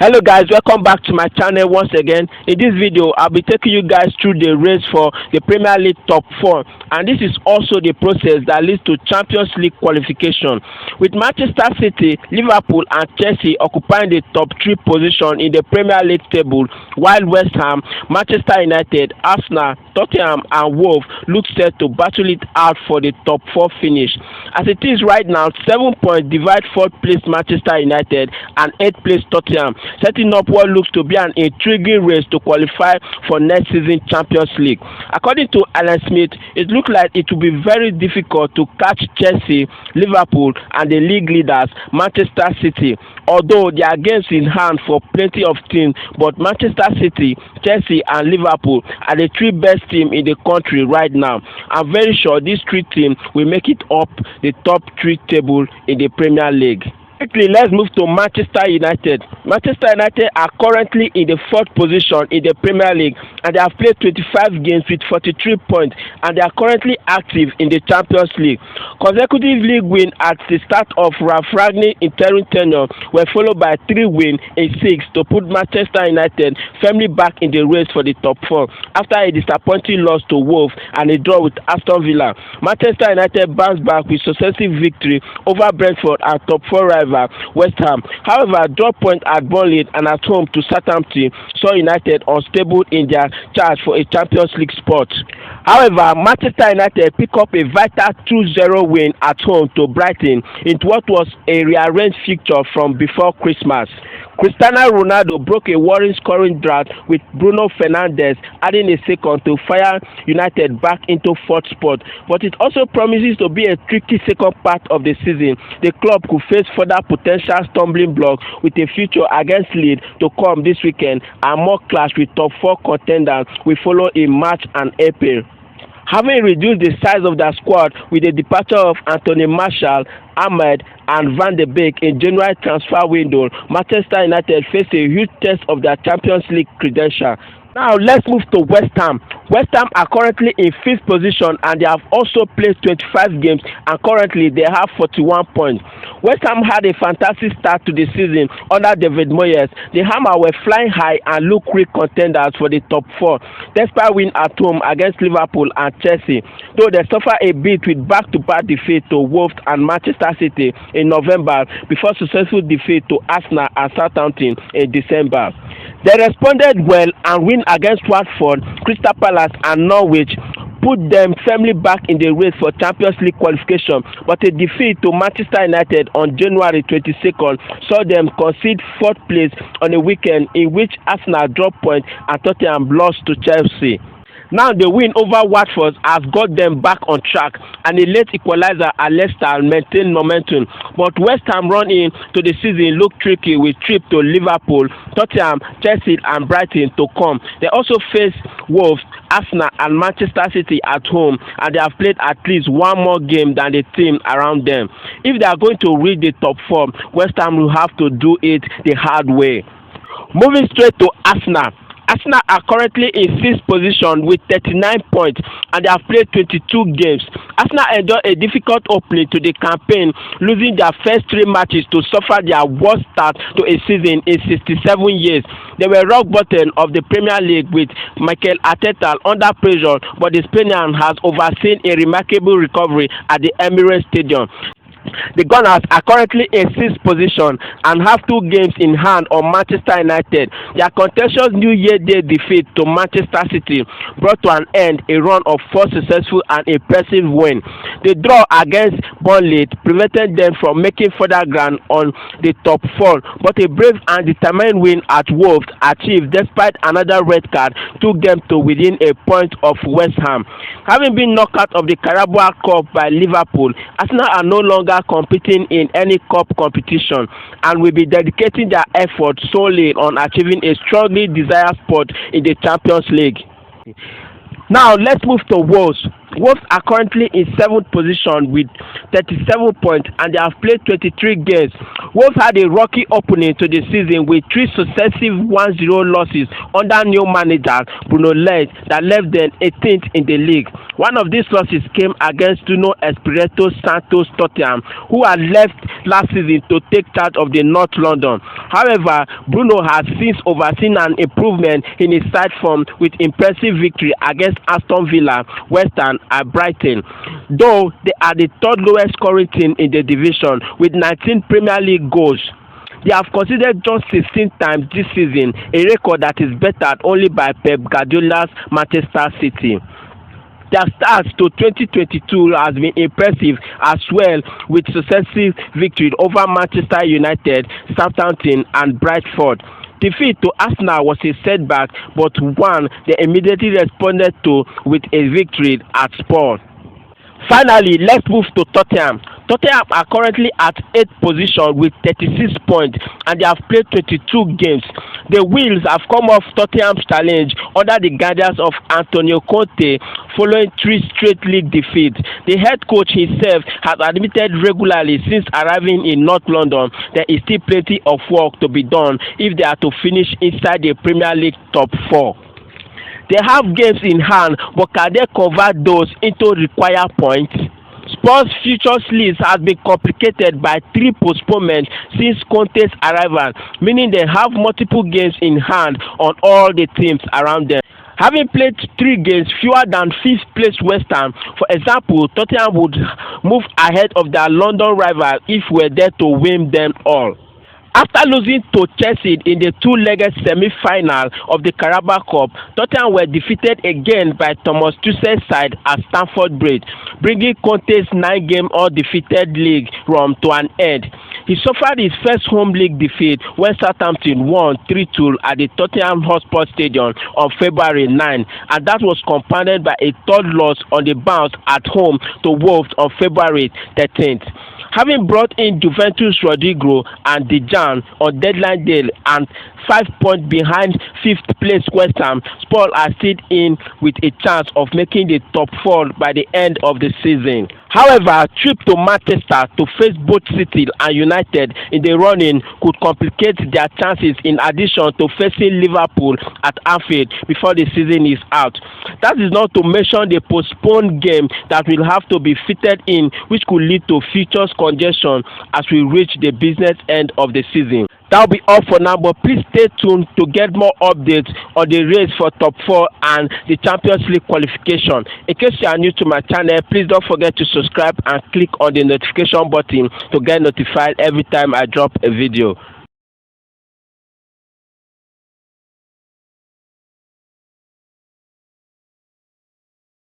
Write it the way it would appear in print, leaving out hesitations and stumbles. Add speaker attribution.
Speaker 1: Hello guys, welcome back to my channel once again. In this video, I'll be taking you guys through the race for the Premier League top 4, and this is also the process that leads to Champions League qualification. With Manchester City, Liverpool and Chelsea occupying the top 3 position in the Premier League table, while West Ham, Manchester United, Arsenal, Tottenham and Wolves look set to battle it out for the top 4 finish. As it is right now, 7 points divide 4th place Manchester United and 8th place Tottenham, setting up what looks to be an intriguing race to qualify for next season Champions League. According to Alan Smith, it looks like it will be very difficult to catch Chelsea, Liverpool and the league leaders Manchester City, although they are games in hand for plenty of teams, but Manchester City, Chelsea and Liverpool are the 3 best teams in the country right now. I'm very sure these 3 teams will make it up the top 3 table in the Premier League. Quickly, let's move to Manchester United. Manchester United are currently in the 4th position in the Premier League, and they have played 25 games with 43 points, and they are currently active in the Champions League. Consecutive league wins at the start of Ralph Rangnick's interim tenure were followed by 3 wins in 6 to put Manchester United firmly back in the race for the top 4 after a disappointing loss to Wolves and a draw with Aston Villa. Manchester United bounced back with successive victory over Brentford and top 4 rival West Ham. However, draw point at Burnley and at home to Southampton saw United unstable in their charge for a Champions League spot. However, Manchester United pick up a vital 2-0 win at home to Brighton in what was a rearranged fixture from before Christmas. Cristiano Ronaldo broke a worrying scoring drought with Bruno Fernandes adding a second to fire United back into 4th spot, but it also promises to be a tricky second part of the season. The club could face further potential stumbling blocks with a future against Leeds to come this weekend, and more clash with top 4 contenders will follow in March and April. Having reduced the size of their squad with the departure of Anthony Martial, Ahmed and Van de Beek in January transfer window, Manchester United face a huge test of their Champions League credential. Now let's move to West Ham. West Ham are currently in 5th position, and they have also played 25 games, and currently they have 41 points. West Ham had a fantastic start to the season under David Moyes. The Hammers were flying high and look real contenders for the top 4, despite win at home against Liverpool and Chelsea, though they suffer a bit with back-to-back defeat to Wolves and Manchester City in November before successful defeat to Arsenal and Southampton in December. They responded well and win against Watford, Crystal Palace and Norwich put them firmly back in the race for Champions League qualification, but a defeat to Manchester United on January 22nd saw them concede 4th place on a weekend in which Arsenal dropped points and Tottenham lost to Chelsea. Now the win over Watford has got them back on track, and a late equalizer at Leicester maintained momentum, but West Ham run in to the season looked tricky with trip to Liverpool, Tottenham, Chelsea and Brighton to come. They also face Wolves, Arsenal and Manchester City at home, and they have played at least one more game than the team around them. If they are going to reach the top 4, West Ham will have to do it the hard way. Moving straight to Arsenal. Arsenal are currently in 6th position with 39 points, and they have played 22 games. Arsenal enjoyed a difficult opening to the campaign, losing their first 3 matches to suffer their worst start to a season in 67 years. They were rock bottom of the Premier League with Mikel Arteta under pressure, but the Spaniard has overseen a remarkable recovery at the Emirates Stadium. The Gunners are currently in 6th position and have 2 games in hand on Manchester United. Their contentious New Year Day defeat to Manchester City brought to an end a run of 4 successful and impressive wins. The draw against Burnley prevented them from making further ground on the top 4, but a brave and determined win at Wolves achieved despite another red card took them to within a point of West Ham. Having been knocked out of the Carabao Cup by Liverpool, Arsenal are no longer competing in any cup competition and will be dedicating their efforts solely on achieving a strongly desired spot in the Champions League. Now let's move to Wolves. Wolves are currently in 7th position with 37 points and they have played 23 games. Wolves had a rocky opening to the season with 3 successive 1-0 losses under new manager Bruno Lage that left them 18th in the league. One of these losses came against Nuno Espirito Santos Tottenham, who had left last season to take charge of the North London. However, Bruno has since overseen an improvement in his side form with impressive victory against Aston Villa, West Ham and Brighton, though they are the 3rd lowest scoring team in the division with 19 Premier League goals. They have conceded just 16 times this season, a record that is bettered only by Pep Guardiola's Manchester City. Their start to 2022 has been impressive as well, with successive victories over Manchester United, Southampton and Brentford. Defeat to Arsenal was a setback, but one they immediately responded to with a victory at Spurs. Finally, let's move to Tottenham. Tottenham are currently at 8th position with 36 points and they have played 22 games. The wheels have come off Tottenham's challenge under the guidance of Antonio Conte following 3 straight league defeats. The head coach himself has admitted regularly since arriving in North London there is still plenty of work to be done if they are to finish inside the Premier League top 4. They have games in hand, but can they convert those into required points? Spurs' futures list has been complicated by 3 postponements since Conte's arrival, meaning they have multiple games in hand on all the teams around them. Having played 3 games fewer than 5th place West Ham, for example, Tottenham would move ahead of their London rival if were there to win them all. After losing to Chelsea in the 2-legged semi-final of the Carabao Cup, Tottenham were defeated again by Thomas Tuchel's side at Stamford Bridge, bringing Conte's 9-game undefeated league run to an end. He suffered his first home league defeat when Southampton won 3-2 at the Tottenham Hotspur Stadium on February 9, and that was compounded by a 3rd loss on the bounce at home to Wolves on February 13th. Having brought in Juventus Rodrigo and Dejan on deadline day and 5 points behind 5th place West Ham, Spurs are still in with a chance of making the top 4 by the end of the season. However, a trip to Manchester to face both City and United in the running could complicate their chances in addition to facing Liverpool at Anfield before the season is out. That is not to mention the postponed game that will have to be fitted in, which could lead to futures congestion as we reach the business end of the season. That will be all for now, but please stay tuned to get more updates on the race for top 4 and the Champions League qualification. In case you are new to my channel, please don't forget to subscribe and click on the notification button to get notified every time I drop a video.